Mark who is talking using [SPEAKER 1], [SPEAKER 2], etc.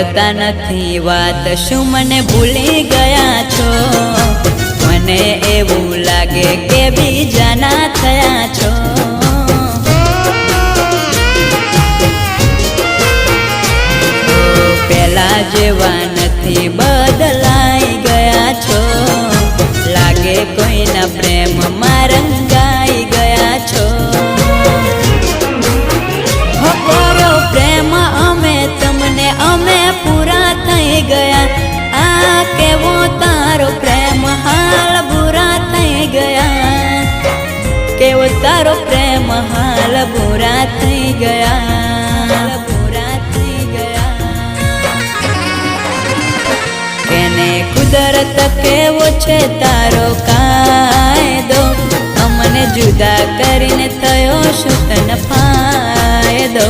[SPEAKER 1] करता नहीं वात शू मने भूली गया छो मने एवं लागे के बीजाना थया छो पेला जेवा नथी बदलाई गया छो लागे कोई ना प्रेम में रंगाई गया छो करो प्रेम अमे तमने अमे पूरा थई गया आ केवो तारो प्रेम हाल बुरा थई गया केवो तारो प्रेम हाल बुरा थई गया बुरा थई गया केने कुदरत केवो छे तारो कायदो अमने जुदा करीने थयो शुं तने फायदो।